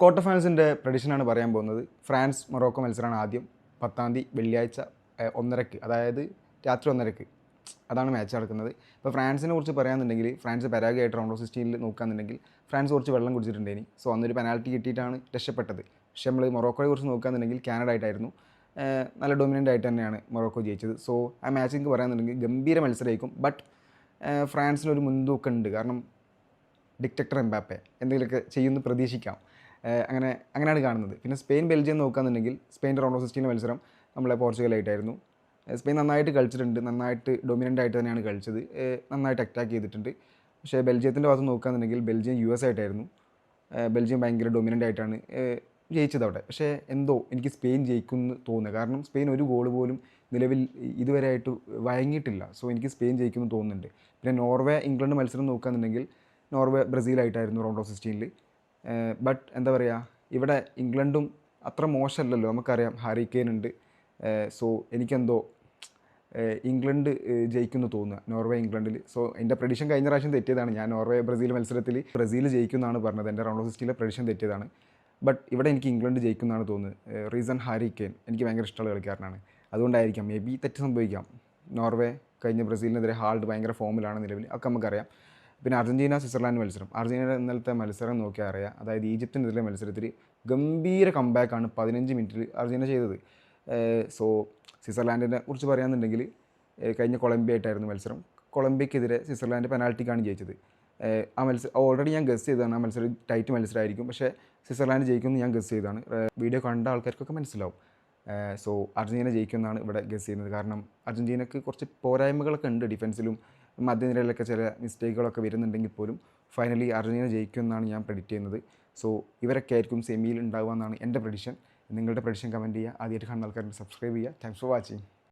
Quarter ഫൈനൽസിൻ്റെ പ്രഡിഷനാണ് പറയാൻ പോകുന്നത്. France Morocco മത്സരമാണ് ആദ്യം 10-ാം തീയതി വെള്ളിയാഴ്ച 1:30-ക്ക്, അതായത് രാത്രി 1:30-ക്ക് അതാണ് മാച്ച് നടക്കുന്നത്. ഇപ്പോൾ ഫ്രാൻസിനെ കുറിച്ച് പറയുകയാണെന്നുണ്ടെങ്കിൽ ഫ്രാൻസ് പരാഗെ ആയിട്ട് റൗണ്ട് ഓഫ് 16 നോക്കുകയാണെന്നുണ്ടെങ്കിൽ ഫ്രാൻസ് കുറച്ച് വെള്ളം കുടിച്ചിട്ടുണ്ടേനി. സോ അന്നൊരു പെനാൽറ്റി കിട്ടിയിട്ടാണ് രക്ഷപ്പെട്ടത്. പക്ഷേ നമ്മൾ മൊറോക്കോയെ കുറിച്ച് നോക്കുകയാണെന്നുണ്ടെങ്കിൽ കാനഡ ആയിട്ടായിരുന്നു നല്ല ഡൊമിനൻ്റ് ആയിട്ട് തന്നെയാണ് മൊറോക്കോ ജയിച്ചത്. സോ ആ മാച്ച് എനിക്ക് പറയുകയാണെന്നുണ്ടെങ്കിൽ ഗംഭീര മത്സരമായിരിക്കും. ബട്ട് ഫ്രാൻസിനൊരു മുൻതൂക്കം ഉണ്ട്. കാരണം ഡിക്റ്റക്ടർ എംബാപ്പെ എന്തെങ്കിലുമൊക്കെ ചെയ്യുമെന്ന് പ്രതീക്ഷിക്കാം. അങ്ങനെയാണ് കാണുന്നത്. പിന്നെ സ്പെയിൻ ബെൽജിയം നോക്കുകയാണെന്നുണ്ടെങ്കിൽ സ്പെയിൻ്റെ റൗണ്ട് ഓഫ് 16 മത്സരം നമ്മളെ പോർച്ചുഗലായിട്ടായിരുന്നു. സ്പെയിൻ നന്നായിട്ട് കളിച്ചിട്ടുണ്ട്, നന്നായിട്ട് ഡൊമിനൻ്റ് ആയിട്ട് തന്നെയാണ് കളിച്ചത്, നന്നായിട്ട് അറ്റാക്ക് ചെയ്തിട്ടുണ്ട്. പക്ഷേ ബെൽജിയത്തിൻ്റെ ഭാഗത്ത് നോക്കുകയാണെന്നുണ്ടെങ്കിൽ ബെൽജിയം US ആയിട്ടായിരുന്നു. ബെൽജിയം ഭയങ്കര ഡൊമിനൻ്റ് ആയിട്ടാണ് ജയിച്ചത് അവിടെ. പക്ഷേ എന്തോ എനിക്ക് സ്പെയിൻ ജയിക്കുമെന്ന് തോന്നുന്നത്. കാരണം സ്പെയിൻ ഒരു ഗോൾ പോലും നിലവിൽ ഇതുവരെ ആയിട്ട് വഴങ്ങിയിട്ടില്ല. സോ എനിക്ക് സ്പെയിൻ ജയിക്കുമെന്ന് തോന്നുന്നുണ്ട്. പിന്നെ നോർവേ ഇംഗ്ലണ്ട് മത്സരം നോക്കുകയാണെന്നുണ്ടെങ്കിൽ നോർവേ ബ്രസീലായിട്ടായിരുന്നു റൗണ്ട് ഓഫ് 16. ബട്ട് എന്താ പറയുക, ഇവിടെ ഇംഗ്ലണ്ടും അത്ര മോശമല്ലല്ലോ, നമുക്കറിയാം ഹാരി കെയ്ൻ ഉണ്ട്. സോ എനിക്കെന്തോ ഇംഗ്ലണ്ട് ജയിക്കുമെന്ന് തോന്നുക, നോർവേ ഇംഗ്ലണ്ടിൽ. സോ എൻ്റെ പ്രഡിഷൻ കഴിഞ്ഞ പ്രാവശ്യം തെറ്റിയതാണ്. ഞാൻ നോർവേ ബ്രസീൽ മത്സരത്തിൽ ബ്രസീൽ ജയിക്കുമെന്നാണ് പറഞ്ഞത്. എൻ്റെ റൗണ്ട് ഓഫ് 16 പ്രഡിഷൻ തെറ്റിയതാണ്. ബട്ട് ഇവിടെ എനിക്ക് ഇംഗ്ലണ്ട് ജയിക്കുമെന്നാണ് തോന്നുന്നത്. റീസൺ ഹാരി കെയ്ൻ എനിക്ക് ഭയങ്കര ഇഷ്ടമുള്ള കളിക്കാരനാണ്. അതുകൊണ്ടായിരിക്കാം, മേ ബി തെറ്റ് സംഭവിക്കാം. നോർവേ കഴിഞ്ഞ ബ്രസീലിനെതിരെ ഹാൾഡ് ഭയങ്കര ഫോമിലാണ് നിലവിൽ, ഒക്കെ നമുക്കറിയാം. പിന്നെ അർജൻറ്റീന സ്വിറ്റ്സർലാൻഡ് മത്സരം, അർജൻറ്റീനയുടെ ഇന്നലത്തെ മത്സരം നോക്കിയാൽ അറിയാം. അതായത് ഈജിപ്തിനെതിരെ മത്സരത്തിൽ ഗംഭീര കംബാക്കാണ് 15 മിനിറ്റിൽ അർജൻറ്റീന ചെയ്തത്. സോ സ്വിറ്റ്സർലാൻഡിനെ കുറിച്ച് പറയുകയാണെന്നുണ്ടെങ്കിൽ കഴിഞ്ഞ കൊളംബിയ ആയിട്ടായിരുന്നു മത്സരം. കൊളംബിയക്കെതിരെ സ്വിറ്റ്സർലാൻഡ് പെനാൽറ്റിക്കാണ് ജയിച്ചത്. ആ മത്സരം ഓൾറെഡി ഞാൻ ഗസ് ചെയ്തതാണ്, ആ മത്സരം ടൈറ്റ് മത്സരമായിരിക്കും, പക്ഷേ സ്വിറ്റ്സർലാൻഡ് ജയിക്കുമെന്ന് ഞാൻ ഗസ് ചെയ്തതാണ്. വീഡിയോ കണ്ട ആൾക്കാർക്കൊക്കെ മനസ്സിലാവും. സോ അർജൻറ്റീന ജയിക്കുമെന്നാണ് ഇവിടെ ഗസ് ചെയ്യുന്നത്. കാരണം അർജൻറ്റീനക്ക് കുറച്ച് പോരായ്മകളൊക്കെ ഉണ്ട് ഡിഫൻസിലും മധ്യനിരയിലൊക്കെ ചില മിസ്റ്റേക്കുകളൊക്കെ വരുന്നുണ്ടെങ്കിൽ പോലും ഫൈനലി അർജൻറ്റീന ജയിക്കുമെന്നാണ് ഞാൻ പ്രെഡിക്റ്റ് ചെയ്യുന്നത്. സോ ഇവരൊക്കെ ആയിരിക്കും സെമിയിൽ ഉണ്ടാവുക എന്നാണ് എൻ്റെ പ്രഡിഷൻ. നിങ്ങളുടെ പ്രഡിഷൻ കമൻറ്റ് ചെയ്യുക. ആദ്യമായിട്ട് കാണുന്ന ആൾക്കാർ സബ്സ്ക്രൈബ് ചെയ്യുക. Thanks for watching.